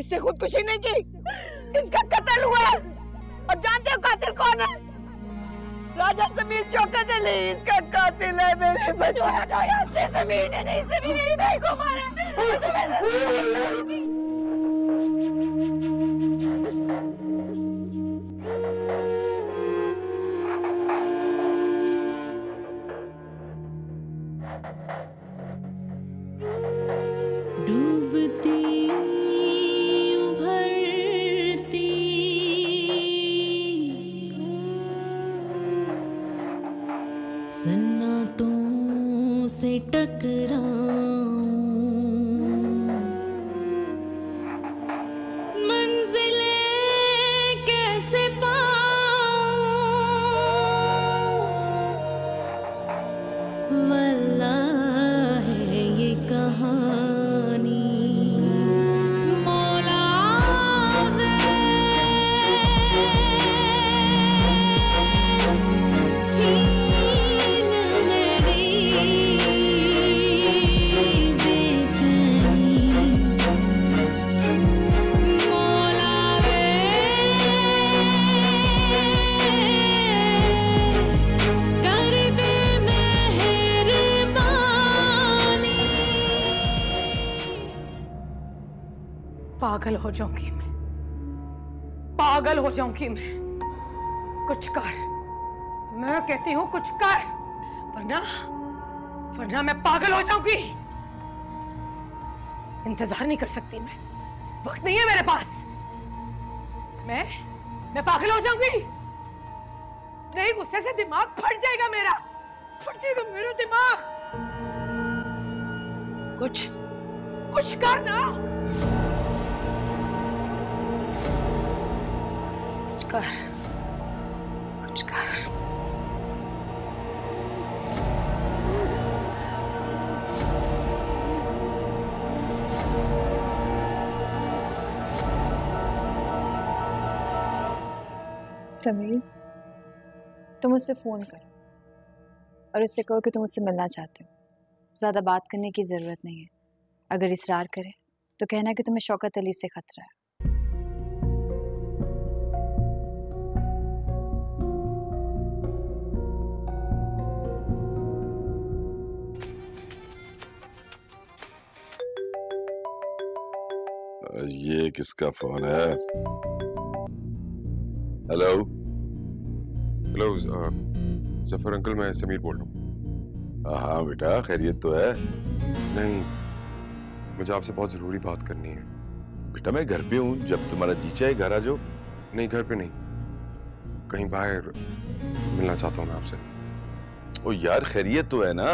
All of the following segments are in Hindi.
इससे खुदकुशी नहीं की, इसका कत्ल हुआ है। और जानते हो कातिल कौन है? राजा समीर शौकत अली इसका कातिल है। मेरे बचपन से समीर ने नहीं, समीर मेरी भाई को मारा। डूबती उभरती सन्नाटों से टकराऊं, मंजिलें कैसे पाऊं, वल्लाह है ये कहानी मौला वे, छीन मेरी बेचैनी मौला वे, कर दे मेहरबानी। पागल हो जाऊंगी मैं, पागल हो जाऊंगी मैं। कुछ कर, मैं कहती हूँ कुछ कर, वरना मैं पागल हो जाऊंगी। इंतजार नहीं कर सकती मैं, वक्त नहीं है मेरे पास। मैं पागल हो जाऊंगी। नहीं, गुस्से से दिमाग फट जाएगा मेरा, फट जाएगा मेरा दिमाग। कुछ कर ना, कुछ कर। समीर, तुम उससे फोन करो और उससे कहो कि तुम उससे मिलना चाहते हो। ज्यादा बात करने की जरूरत नहीं है। अगर इसरार करे तो कहना कि तुम्हें शौकत अली से खतरा है। ये किसका फोन है? हेलो हेलो जफर अंकल, मैं समीर बोल रहा हूँ। हाँ बेटा, खैरियत तो है? नहीं, मुझे आपसे बहुत ज़रूरी बात करनी है। बेटा मैं घर पे हूँ, जब तुम्हारा जी चाहे घर आ जाओ। नहीं, घर पे नहीं, कहीं बाहर मिलना चाहता हूँ मैं आपसे। ओ यार, खैरियत तो है ना?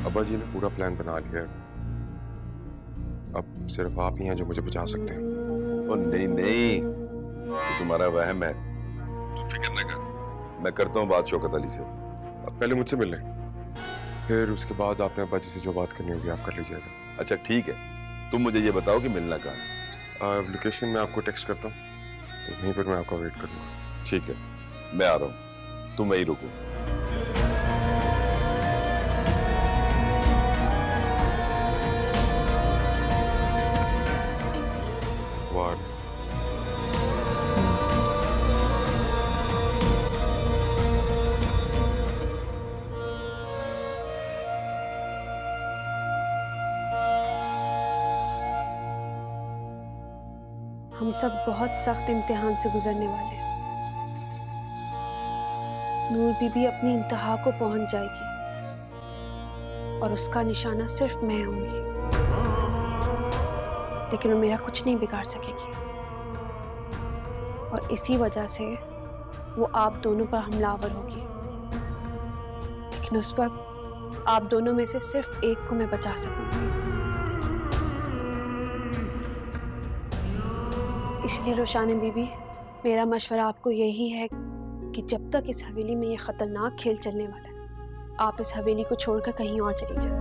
अब्बा जी ने पूरा प्लान बना लिया है, अब सिर्फ आप ही हैं जो मुझे बचा सकते हैं। ओ नहीं नहीं, तो तुम्हारा वहम है, तुम फिक्र न कर। मैं करता हूँ बात शौकत अली से। अब पहले मुझसे मिल लें, फिर उसके बाद आपने अब्बा जी से जो बात करनी होगी आप कर लीजिएगा। अच्छा ठीक है, तुम मुझे ये बताओ कि मिलना कहाँ है? लोकेशन मैं आपको टेक्स्ट करता हूँ, तो वहीं पर मैं आपका वेट करूँगा। ठीक है, मैं आ रहा हूँ, तुम वहीं रुको। वाह, हम सब बहुत सख्त इम्तिहान से गुजरने वाले हैं। नूर बीबी अपनी इंतहा को पहुंच जाएगी और उसका निशाना सिर्फ मैं होंगी, लेकिन वो मेरा कुछ नहीं बिगाड़ सकेगी। और इसी वजह से वो आप दोनों पर हमलावर होगी, लेकिन उस वक्त आप दोनों में से सिर्फ एक को मैं बचा सकूंगी। इसलिए रोशानी बीबी, मेरा मशवरा आपको यही है कि जब तक इस हवेली में ये खतरनाक खेल चलने वाला है, आप इस हवेली को छोड़कर कहीं और चली जाए।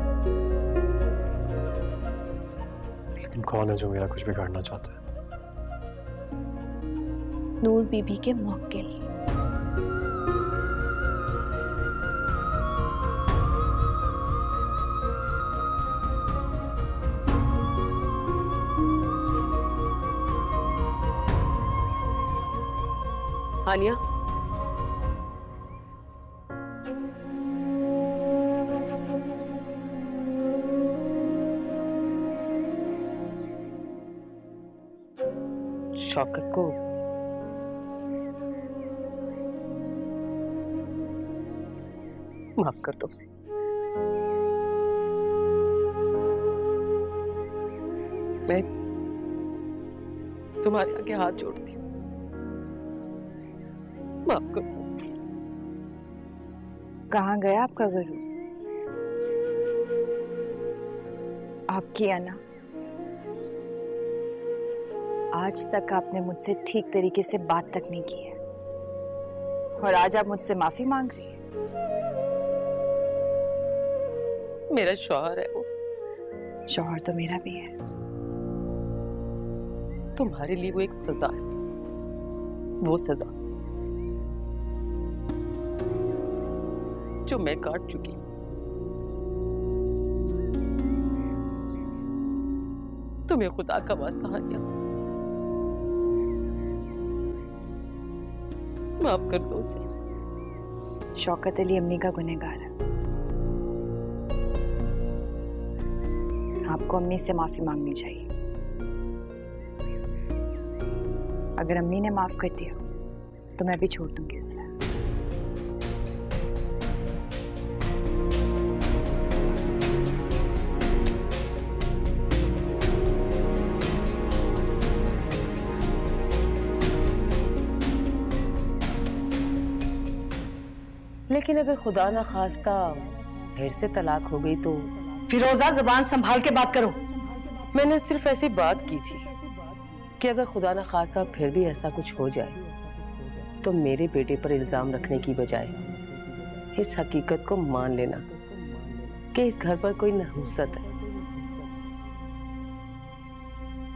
लेकिन कौन है जो मेरा कुछ बिगाड़ना चाहता है? नूर बीबी के मौक्किल। हानिया, शौकत को माफ कर दो उसे। मैं तुम्हारे आगे हाथ जोड़ती हूँ, माफ कर दो उसे। कहाँ गया आपका गुरु? आपकी अना, आज तक आपने मुझसे ठीक तरीके से बात तक नहीं की है और आज आप मुझसे माफी मांग रही हैं। मेरा शौहर है वो। शौहर तो मेरा भी है। तुम्हारे लिए वो एक सजा है, वो सजा जो मैं काट चुकी हूं। तुम्हें खुदा का वास्ता हानिया, माफ कर दो उसे। शौकत अली अम्मी का गुनहगार है। आपको अम्मी से माफी मांगनी चाहिए। अगर अम्मी ने माफ कर दिया तो मैं भी छोड़ दूंगी उसे। लेकिन अगर खुदा ना खास्ता फिर से तलाक हो गई तो? फिरोजा, जुबान संभाल के बात करो। मैंने सिर्फ ऐसी बात की थी कि अगर खुदा ना खास्ता फिर भी ऐसा कुछ हो जाए तो मेरे बेटे पर इल्जाम रखने की बजाय इस हकीकत को मान लेना कि इस घर पर कोई नहुसत है,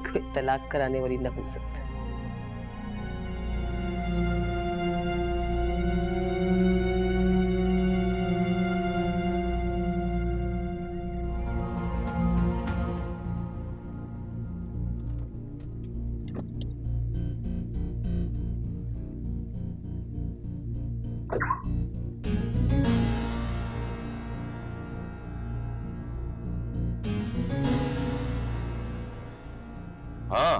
कोई तलाक कराने वाली नहुसत। हाँ,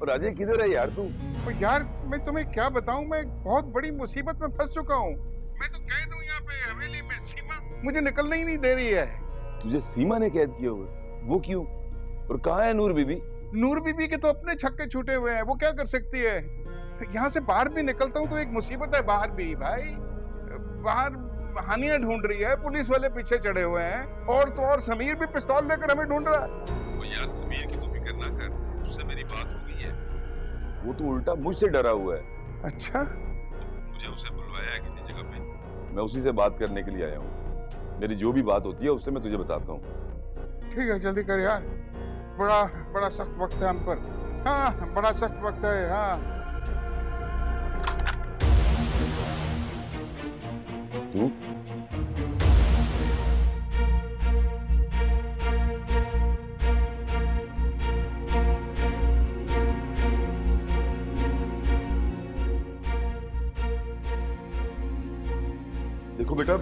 और अजय किधर है यार तू? यार मैं तुम्हें क्या बताऊं, मैं बहुत बड़ी मुसीबत में फंस चुका हूँ। मैं तो कैद हूँ यहाँ पे हवेली में। सीमा मुझे निकलने ही नहीं दे रही है। तुझे सीमा ने कैद किया हुआ? वो क्यों? और कहाँ है नूर बीबी? नूर बीबी के तो अपने छक्के छूटे हुए हैं, वो क्या कर सकती है। यहाँ से बाहर भी निकलता हूँ तो एक मुसीबत है बाहर भी। भाई बाहर हानिया ढूंढ रही है, पुलिस वाले पीछे चढ़े हुए हैं, और तो और समीर भी पिस्तौल लेकर हमें ढूंढ रहा है। ओ यार समीर की तो फिक्र ना कर, उससे मेरी बात हो गई है। वो तो उल्टा मुझसे डरा हुआ है। अच्छा? मुझे उसे बुलवाया है किसी जगह पे, मैं उसी से बात करने के लिए आया हूँ। मेरी जो भी बात होती है उससे मैं तुझे बताता हूँ। ठीक है जल्दी कर यार, बड़ा सख्त वक्त है हम पर। हाँ बड़ा सख्त वक्त है। हाँ तू देखो बेटा,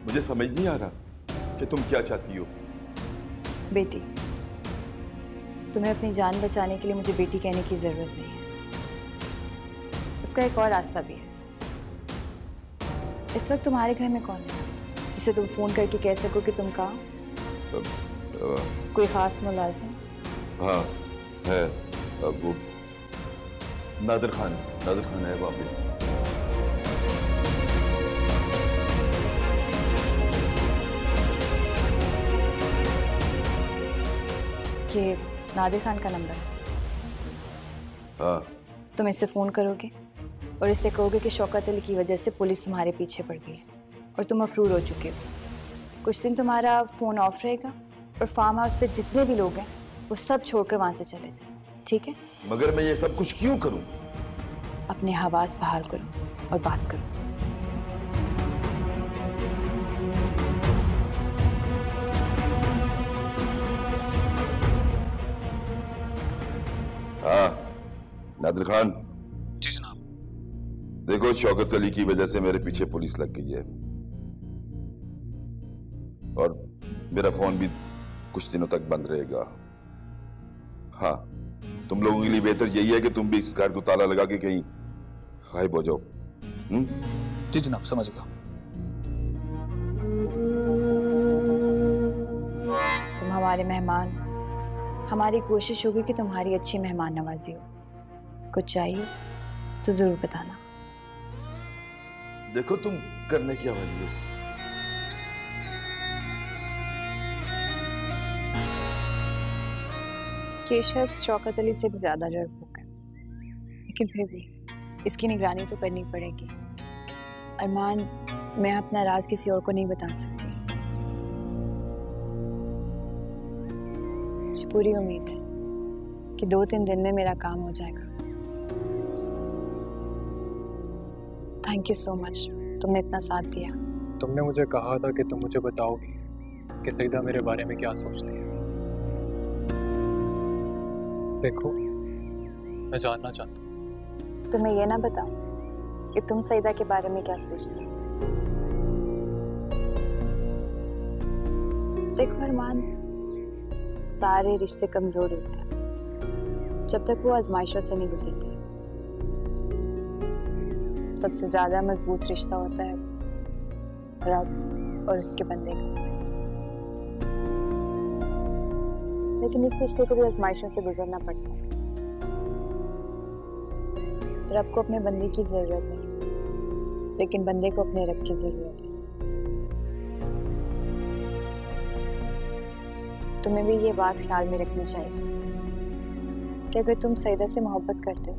मुझे समझ नहीं आ रहा कि तुम क्या चाहती हो। बेटी, तुम्हें अपनी जान बचाने के लिए मुझे बेटी कहने की जरूरत नहीं है। उसका एक और रास्ता भी है। इस वक्त तुम्हारे घर में कौन है जिसे तुम फोन करके कह सको कि तुम कहाँ? कोई खास मुलाजिम? हाँ है, वो नादिर खान है वहाँ पे। ये नादिर खान का नंबर है। हाँ। तुम इससे फोन करोगे और इससे कहोगे कि शौकत अली की वजह से पुलिस तुम्हारे पीछे पड़ गई है और तुम मफरूर हो चुके हो। कुछ दिन तुम्हारा फोन ऑफ रहेगा और फार्म हाउस पे जितने भी लोग हैं वो सब छोड़कर वहां से चले जाए, ठीक है? मगर मैं ये सब कुछ क्यों करूं? अपने हवास बहाल करो और बात करो। हाँ नादिर खान। जी जनाब। देखो, शौकत अली की वजह से मेरे पीछे पुलिस लग गई है और मेरा फोन भी कुछ दिनों तक बंद रहेगा। हाँ, तुम लोगों के लिए बेहतर यही है कि तुम भी इस कार को ताला लगा के कहीं गायब हो जाओ। जी जनाब, समझ गया। तुम हमारे मेहमान, हमारी कोशिश होगी कि तुम्हारी अच्छी मेहमान नवाजी हो। कुछ चाहिए तो जरूर बताना। देखो तुम करने क्या वाली हो। ये शख्स शौकत अली से भी ज्यादा डरपोक है, लेकिन फिर भी इसकी निगरानी तो करनी पड़ेगी। अरमान, मैं अपना राज किसी और को नहीं बता सकती। मुझे पूरी उम्मीद है कि 2-3 दिन में मेरा काम हो जाएगा। थैंक यू सो मच, तुमने इतना साथ दिया। तुमने मुझे कहा था कि तुम मुझे बताओगी कि सईदा मेरे बारे में क्या सोचती है। देखो, मैं जानना चाहता हूँ। तुम्हें ये ना बताओ कि तुम सईदा के बारे में क्या सोचती हो। देखो अरमान, सारे रिश्ते कमजोर होते हैं जब तक वो आजमाइशों से नहीं गुजरते। सबसे ज्यादा मजबूत रिश्ता होता है रब और उसके बंदे का, लेकिन इस रिश्ते को भी आजमाइशों से गुजरना पड़ता है। रब को अपने बंदे की जरूरत नहीं, लेकिन बंदे को अपने रब की जरूरत है। तुम्हें भी ये बात ख्याल में रखनी चाहिए कि अगर तुम सईदा से मोहब्बत करते हो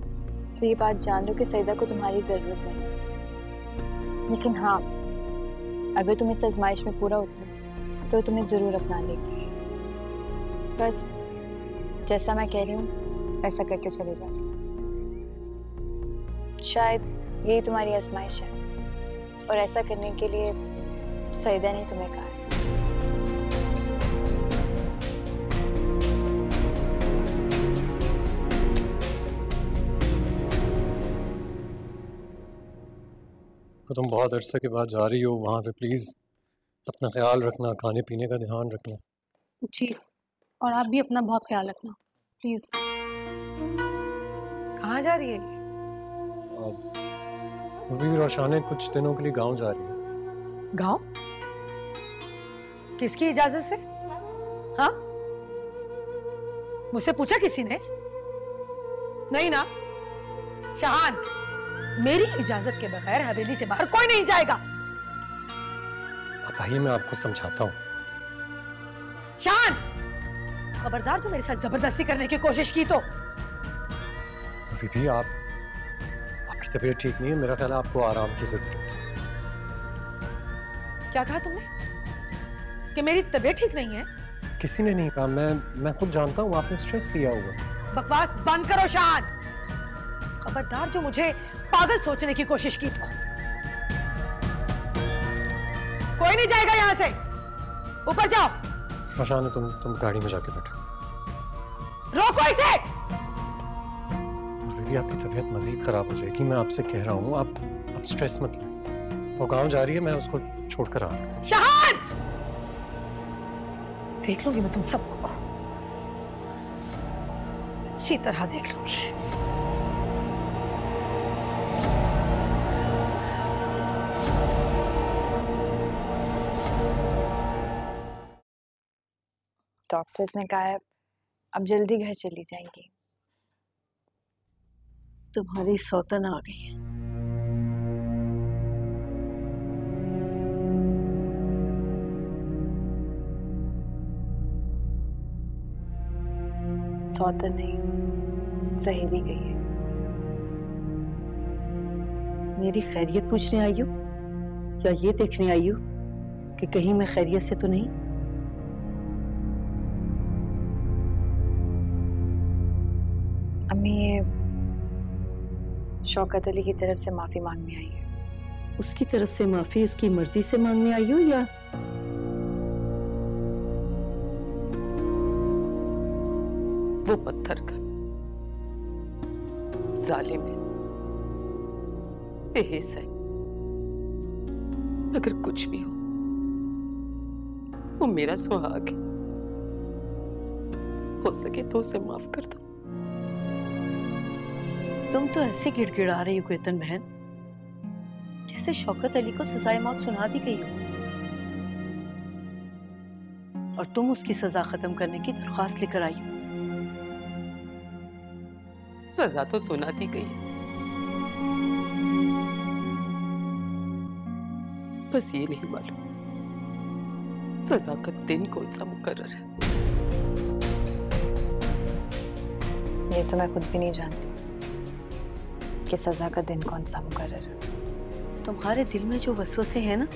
तो ये बात जान लो कि सईदा को तुम्हारी जरूरत नहीं, लेकिन हाँ, अगर तुम इस आजमाइश में पूरा उतरे तो तुम्हें जरूर अपना लेगी। बस जैसा मैं कह रही हूँ वैसा करते चले जाओ। शायद यही तुम्हारी आजमाइश है और ऐसा करने के लिए सईदा ने तुम्हें कहा है। तो तुम बहुत अरसे के बाद जा रही हो वहाँ पे, प्लीज़ अपना ख्याल रखना, खाने पीने का ध्यान रखना। जी, और आप भी अपना बहुत ख्याल रखना प्लीज। कहाँ जा रही है? अभी रोशाने कुछ दिनों के लिए गांव जा रही है। गांव? किसकी इजाजत से? हाँ, मुझसे पूछा किसी ने? नहीं ना? शहान, मेरी इजाजत के बगैर हवेली से बाहर कोई नहीं जाएगा। अब भाई मैं आपको समझाता हूँ। शहान, खबरदार जो मेरे साथ जबरदस्ती करने की कोशिश की तो। बीबी, आपकी तबीयत ठीक नहीं है, मेरा ख्याल है आपको आराम की जरूरत है। क्या कहा तुमने? कि मेरी तबीयत ठीक नहीं है? किसी ने नहीं कहा, मैं खुद जानता हूँ आपने स्ट्रेस लिया होगा। बकवास बंद करो शहान। खबरदार जो मुझे पागल सोचने की कोशिश की तो। कोई नहीं जाएगा यहाँ से, ऊपर जाओ। रोशाना, तुम गाड़ी में जाके बैठो। रोको इसे। बेबी, आपकी तबीयत मजीद खराब हो जाएगी, मैं आपसे कह रहा हूँ, आप स्ट्रेस मत लो। वो गांव जा रही है, मैं उसको छोड़कर आ रहा हूँ। शहान, देख लूंगी मैं तुम सबको, अच्छी तरह देख लूंगी। डॉक्टर्स ने कहा है अब जल्दी घर चली जाएंगी। तुम्हारी सौतन आ गई है। सौतन नहीं, सहेली गई है। मेरी खैरियत पूछने आई हो या ये देखने आई हो कि कहीं मैं खैरियत से तो नहीं? अम्मी, ये शौकत अली की तरफ से माफी मांगने आई है। उसकी तरफ से माफी उसकी मर्जी से मांगने आई हो या वो पत्थर का जालिम है, सही, अगर कुछ भी हो वो मेरा सुहाग है, हो सके तो उसे माफ कर दो। तुम तो ऐसे गिड़गिड़ा रही हो केतन बहन, जैसे शौकत अली को सजाए मौत सुना दी गई हो और तुम उसकी सजा खत्म करने की दरख्वास्त लेकर आई हो। सजा तो सुना दी गई, बस ये नहीं मालूम सजा का दिन कौन सा मुकर्रर है। ये तो मैं खुद भी नहीं जानती कि सजा का दिन कौन सा मुकर्रर है। तुम्हारे दिल में जो वसवसे हैं ना,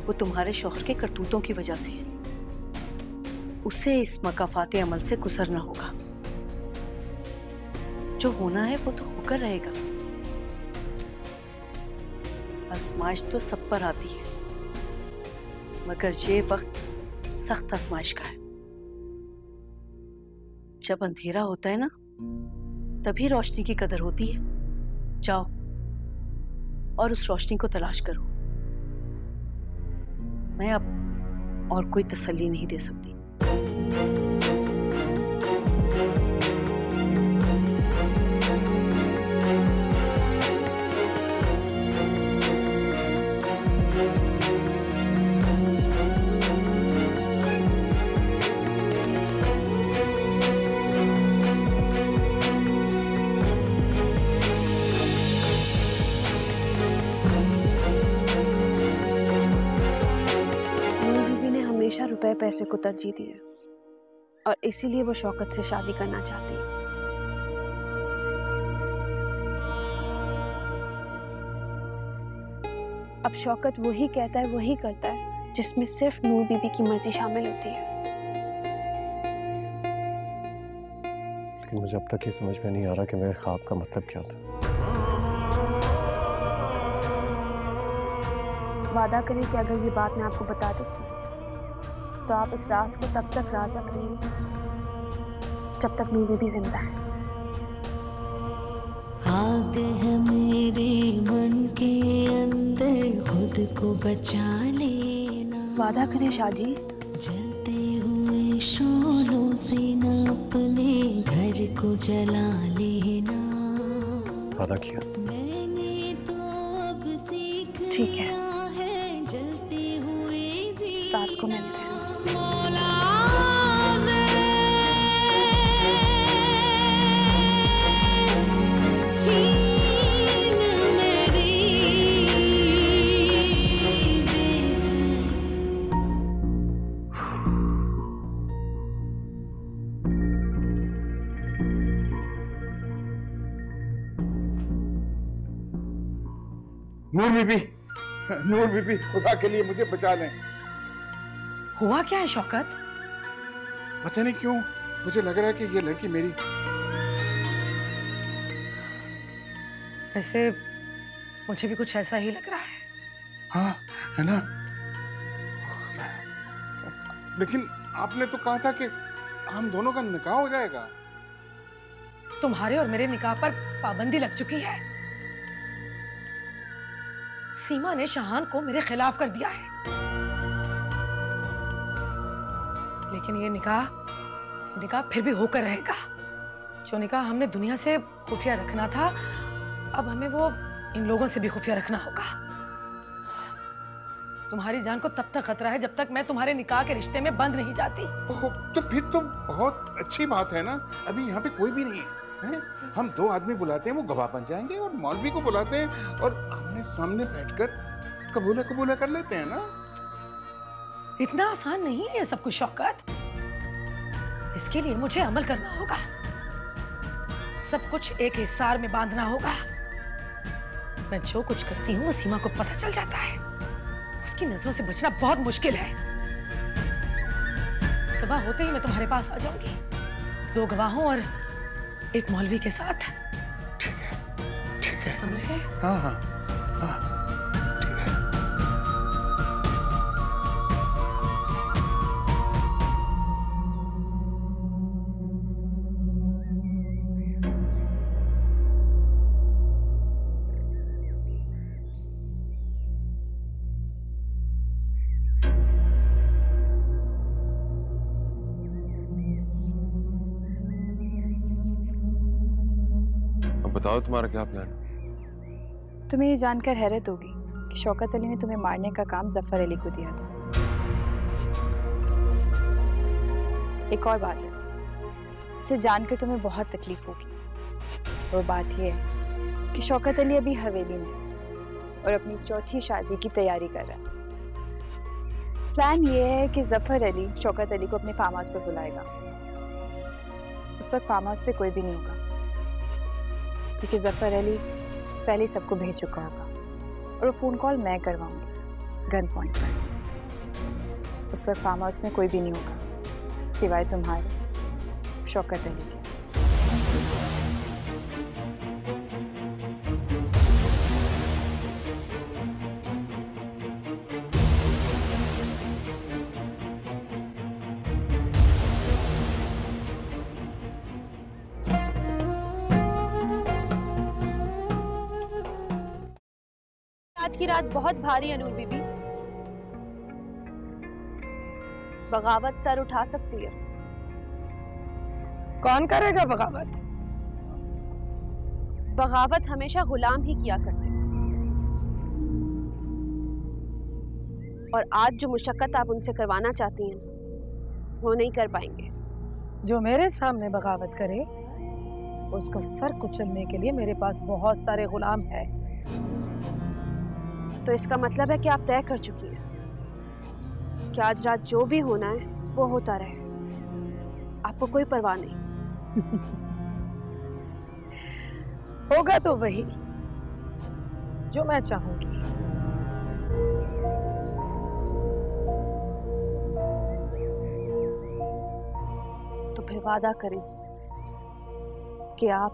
वो तुम्हारे शौहर के करतूतों की वजह से है। उसे इस मकाफाते अमल से गुजरना होगा। जो होना है वो तो होकर रहेगा। आजमाइश तो सब पर आती है, मगर ये वक्त सख्त आजमाइश का है। जब अंधेरा होता है ना, तभी रोशनी की कदर होती है। जाओ और उस रोशनी को तलाश करो। मैं अब और कोई तसल्ली नहीं दे सकती। रुपए पैसे को तरजीह दी है और इसीलिए वो शौकत से शादी करना चाहती है। अब शौकत वही कहता है, वही करता है जिसमें सिर्फ नूर बीबी की मर्जी शामिल होती है। लेकिन मुझे अब तक ये समझ में नहीं आ रहा कि मेरे ख्वाब का मतलब क्या था। वादा करें कि अगर ये बात मैं आपको बता देती तो आप इस राज को तब तक राज रखेंगे जब तक नूर बीबी जिंदा है। आग है मेरे मन के अंदर, खुद को बचा लेना। वादा करें शाहजी। जलते हुए शोलों से न अपने घर को जला लेना। वादा किया। मैंने तो अब सीख ठीक है, जलते हुए जी रात को मिलते हैं। नूर बीबी, खुदा के लिए मुझे बचा लें। हुआ क्या है शौकत? पता नहीं क्यों मुझे लग रहा है कि ये लड़की मेरी। वैसे मुझे भी कुछ ऐसा ही लग रहा है। हाँ, है ना? लेकिन आपने तो कहा था कि हम दोनों का निकाह हो जाएगा। तुम्हारे और मेरे निकाह पर पाबंदी लग चुकी है। सीमा ने शाहान को मेरे खिलाफ कर दिया है। लेकिन ये निकाह फिर भी होकर रहेगा। जो निकाह हमने दुनिया से खुफिया रखना था, अब हमें वो इन लोगों से भी खुफिया रखना होगा। तुम्हारी जान को तब तक खतरा है जब तक मैं तुम्हारे निकाह के रिश्ते में बंद नहीं जाती। तो फिर तो बहुत अच्छी बात है ना। अभी यहाँ पे कोई भी नहीं है। हम दो आदमी बुलाते हैं, वो गवाह बन जाएंगे, और मौलवी को बुलाते हैं और आमने सामने बैठकर कबूला कर लेते हैं ना। इतना आसान नहीं है ये सब कुछ शौकत। इसके लिए मुझे अमल करना होगा। सब कुछ एक हिसार में बांधना होगा। मैं जो कुछ करती हूँ वो सीमा को पता चल जाता है। उसकी नजरों से बचना बहुत मुश्किल है। सुबह होते ही मैं तुम्हारे पास आ जाऊंगी, 2 गवाहों और एक मौलवी के साथ। ठीक है। समझे? हाँ हाँ हाँ, ठीक है। बताओ तुम्हारा क्या प्लान? तुम्हें ये जानकर हैरत होगी कि शौकत अली ने तुम्हें मारने का काम जफर अली को दिया था। एक और बात है जिसे जानकर तुम्हें बहुत तकलीफ होगी। वो बात ये है कि शौकत अली अभी हवेली में और अपनी चौथी शादी की तैयारी कर रहा है। प्लान ये है कि जफर अली शौकत अली को अपने फार्म हाउस पे बुलाएगा। उस वक्त फार्म हाउस पे कोई भी नहीं होगा क्योंकि जफर अली पहले सबको भेज चुका होगा और वो फ़ोन कॉल मैं करवाऊंगी गन पॉइंट पर। उस वक्त फार्म हाउस में कोई भी नहीं होगा सिवाय तुम्हारे शौकत अली के। आज की रात बहुत भारी है नूर बीबी। बगावत सर उठा सकती है। कौन करेगा बगावत? बगावत हमेशा गुलाम ही किया करते और आज जो मुशक्कत आप उनसे करवाना चाहती हैं वो नहीं कर पाएंगे। जो मेरे सामने बगावत करे उसका सर कुचलने के लिए मेरे पास बहुत सारे गुलाम हैं। तो इसका मतलब है कि आप तय कर चुकी हैं कि आज रात जो भी होना है वो होता रहे, आपको कोई परवाह नहीं। होगा तो वही जो मैं चाहूंगी। तो फिर वादा करें कि आप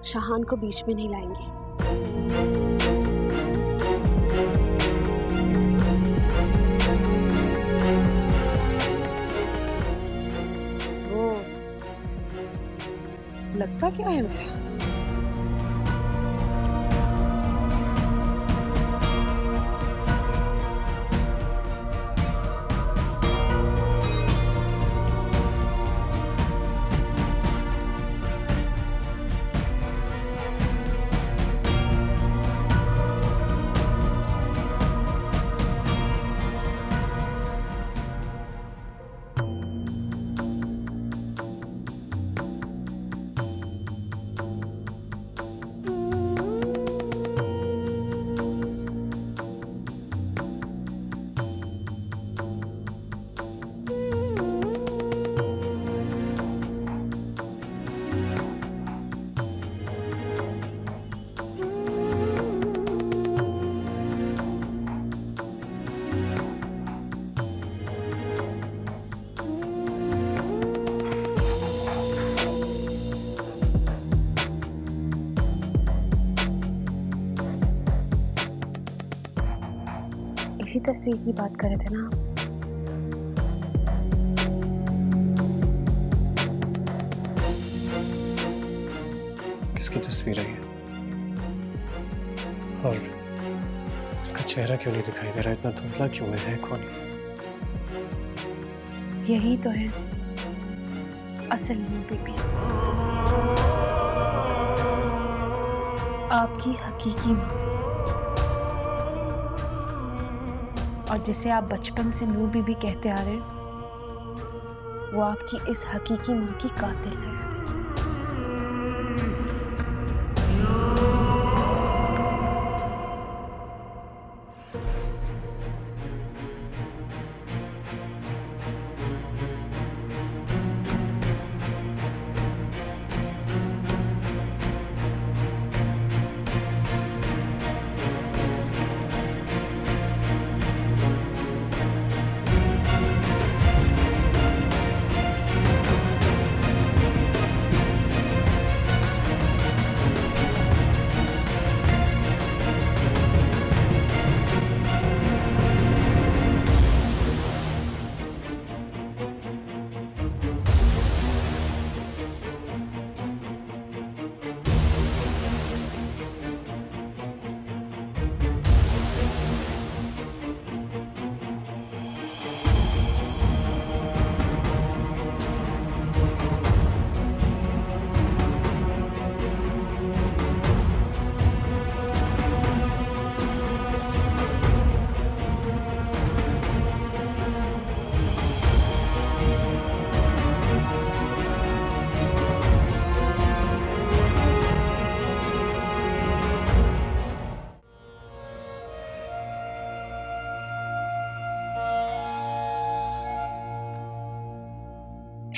शाहान को बीच में नहीं लाएंगी। लगता क्या है मेरा? इसी तस्वीर की बात कर रहे थे ना? किसकी तस्वीर है ये? और इसका चेहरा क्यों नहीं दिखाई दे रहा? इतना धुंधला क्यों है? कौन है? यही तो है असल नूर बीबी, आपकी हकीकी माँ, और जिसे आप बचपन से नूर बीबी कहते आ रहे हैं वो आपकी इस हकीकी माँ की कातिल है।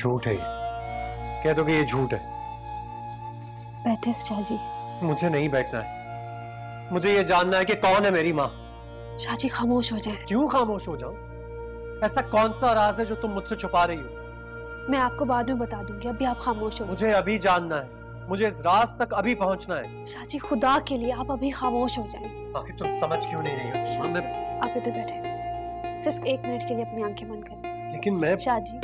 झूठ है ये। कह दो कि ये झूठ है। बैठे शाहजी। मुझे नहीं बैठना है, मुझे ये जानना है कि कौन है मेरी माँ। शाहजी खामोश हो जाए। क्यों खामोश हो जाऊं? ऐसा कौन सा राज है जो तुम मुझसे छुपा रही हो? मैं आपको बाद में बता दूंगी, अभी आप खामोश हो। मुझे अभी जानना है, मुझे इस राज तक अभी पहुंचना है। शाहजी खुदा के लिए आप अभी खामोश हो जाएं। आखिर तुम समझ क्यों नहीं रही हो? आप इधर बैठे, सिर्फ 1 मिनट के लिए अपनी आंखें बंद करें। लेकिन मैं शाहजी,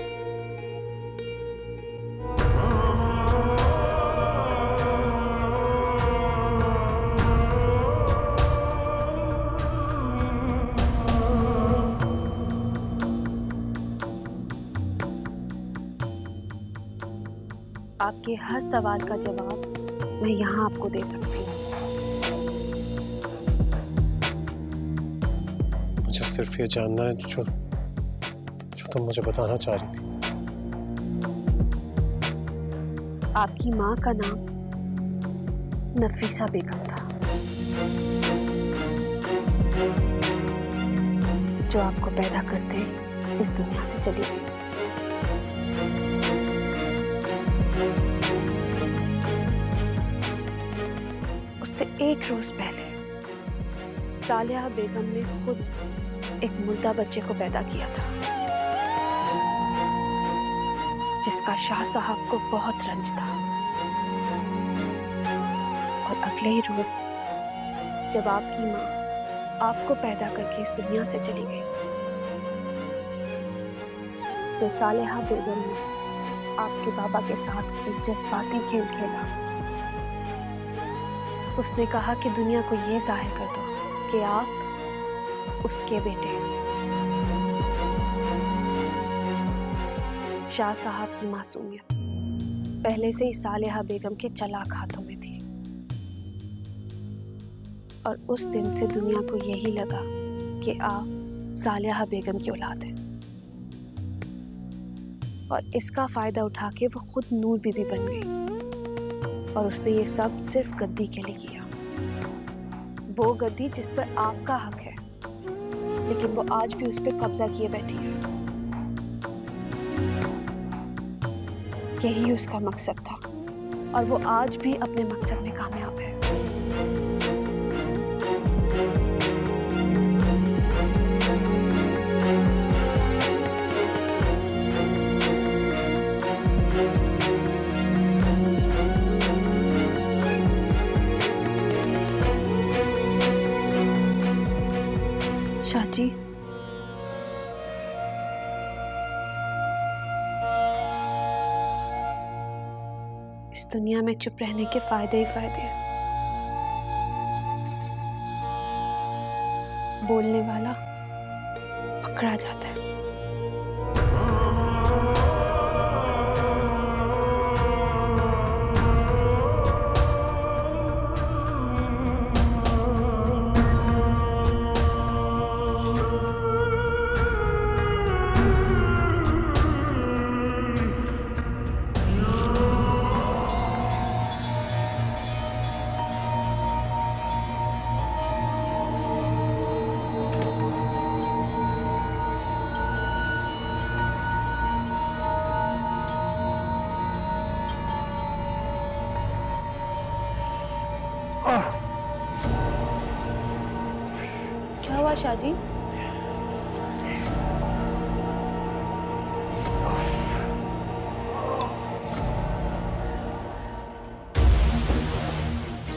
आपके हर सवाल का जवाब मैं यहाँ आपको दे सकती हूँ। मुझे सिर्फ ये जानना है जो तुम मुझे बताना चाह रही थी। आपकी माँ का नाम नफीसा बेगम था, जो आपको पैदा करते इस दुनिया से चली गई। उससे 1 रोज पहले सालिहा बेगम ने खुद एक मुर्दा बच्चे को पैदा किया था, जिसका शाह साहब को बहुत रंज था। और अगले ही रोज जब आपकी माँ आपको पैदा करके इस दुनिया से चली गई, तो सालिहा बेगम ने आपके बाबा के साथ एक जज्बाती खेल खेला। उसने कहा कि दुनिया को ये जाहिर कर दो कि आप उसके बेटे हैं। शाह साहब की मासूमियत पहले से ही सालिहा बेगम के चलाक हाथों में थी, और उस दिन से दुनिया को यही लगा कि आप सालिहा बेगम की औलाद हैं। और इसका फायदा उठा के वो खुद नूर बीबी बन गई, और उसने ये सब सिर्फ गद्दी के लिए किया। वो गद्दी जिस पर आपका हक है, लेकिन वो आज भी उस पर कब्जा किए बैठी है। यही उसका मकसद था, और वो आज भी अपने मकसद में कामयाब है। शाहजी, इस दुनिया में चुप रहने के फायदे ही फायदे हैं। बोलने वाला पकड़ा जाता है। क्या हुआ शाहजी?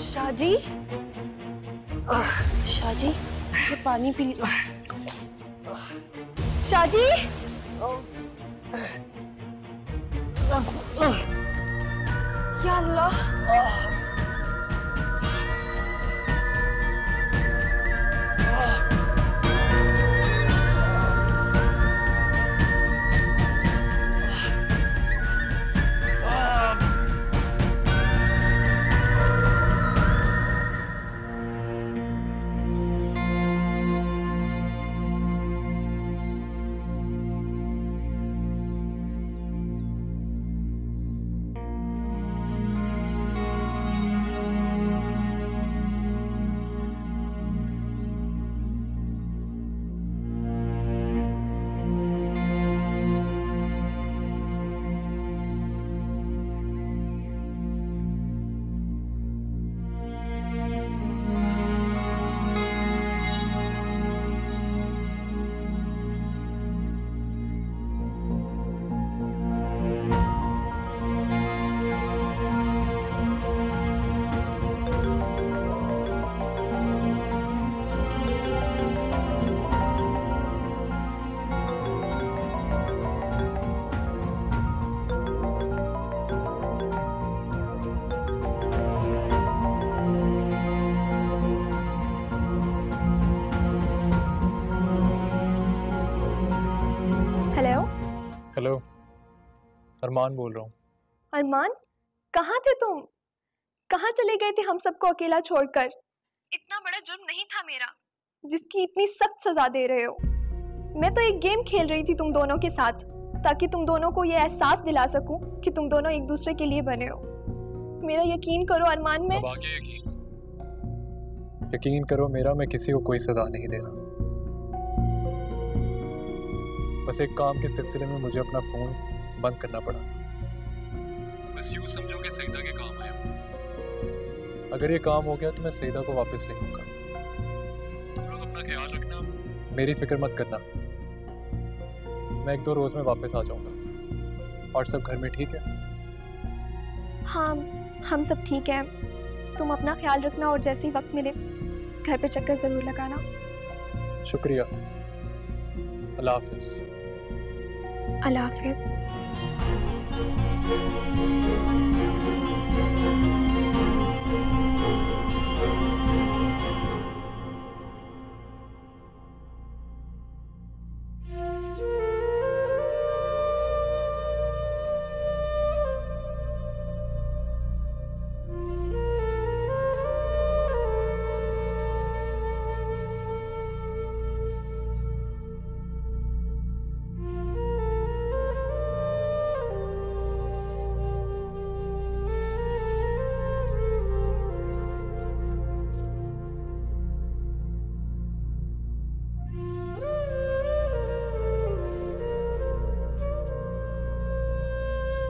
शाहजी, शाहजी, ये पानी पी ली। शाहजी, या अल्लाह। हेलो, अरमान बोल रहा हूँ। अरमान, कहाँ थे तुम? कहाँ चले गए थे हम सबको अकेला छोड़कर? इतना बड़ा जुर्म नहीं था मेरा जिसकी इतनी सख्त सजा दे रहे हो। मैं तो एक गेम खेल रही थी तुम दोनों के साथ, ताकि तुम दोनों को ये एहसास दिला सकूं कि तुम दोनों एक दूसरे के लिए बने हो। मेरा यकीन करो अरमान, मैं अब आगे यकीन करो मेरा, मैं किसी को कोई सजा नहीं दे रहा। बस एक काम के सिलसिले में मुझे अपना फोन बंद करना पड़ा था। बस यूं समझो कि सईदा के काम आया हूं। अगर ये काम हो गया तो मैं सईदा को वापस ले लूंगा। तुम लोग अपना ख्याल रखना, मेरी फिक्र मत करना। मैं 1-2 रोज में वापस आ जाऊंगा। और सब घर में ठीक है? हाँ, हम सब ठीक हैं। तुम अपना ख्याल रखना और जैसे ही वक्त मिले घर पे चक्कर जरूर लगाना। शुक्रिया। अल्लाह हाफिज। अल्लाह हाफिज।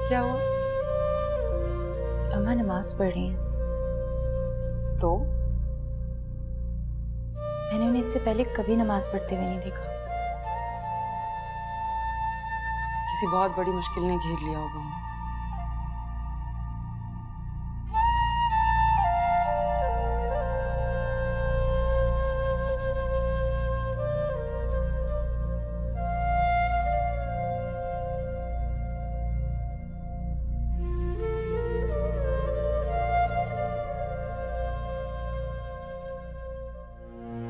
क्या हुआ? अम्मा नमाज पढ़ रही हैं। तो मैंने उन्हें इससे पहले कभी नमाज पढ़ते हुए नहीं देखा। किसी बहुत बड़ी मुश्किल ने घेर लिया होगा उन्हें।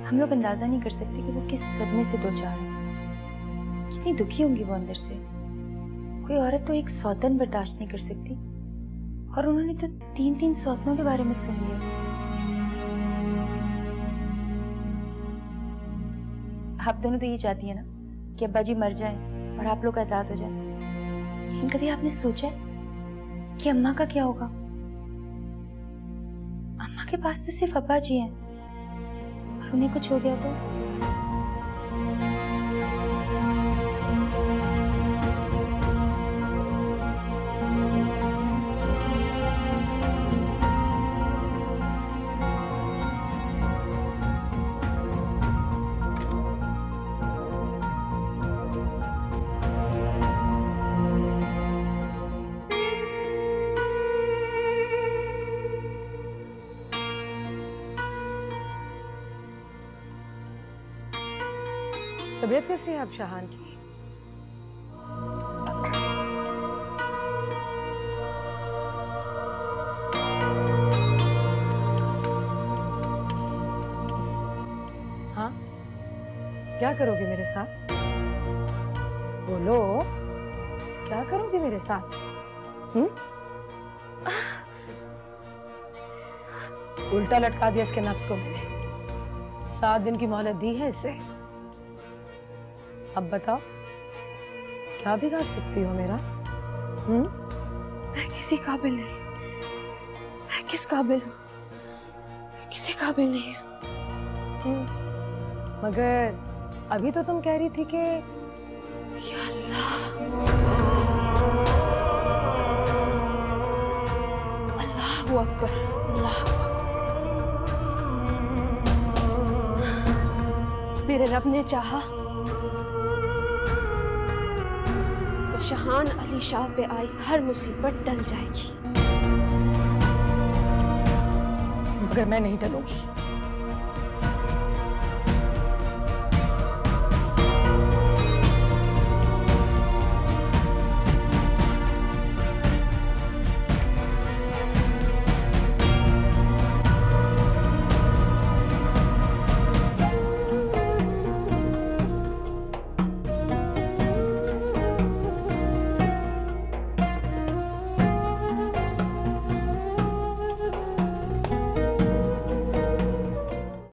हम लोग अंदाजा नहीं कर सकते कि वो किस सदमे से दो चार हो। कितनी दुखी होंगी वो अंदर से। कोई औरत तो एक सौतन बर्दाश्त नहीं कर सकती, और उन्होंने तो 3-3 सौतनों के बारे में सुन लिया। आप दोनों तो ये चाहती है ना कि अब्बा जी मर जाएं और आप लोग आजाद हो जाएं। लेकिन कभी आपने सोचा है कि अम्मा का क्या होगा? अम्मा के पास तो सिर्फ अब्बा जी हैं, और उन्हें कुछ हो गया तो? तबीयत कैसी है अब शाहान की? हाँ, क्या करोगे मेरे साथ? बोलो, क्या करोगे मेरे साथ? उल्टा लटका दिया इसके नफ्स को मैंने। 7 दिन की मोहलत दी है इसे। अब बताओ, क्या बिगाड़ सकती हो मेरा? मैं किसी काबिल नहीं। मैं किस काबिल हूँ? किसी काबिल नहीं हूँ। मगर अभी तो तुम कह रही थी कि या अल्लाह, अल्लाहु अकबर, अल्लाहु अकबर। मेरे रब ने चाहा तो शहान अली शाह पे आई हर मुसीबत टल जाएगी, मगर मैं नहीं टलूंगी।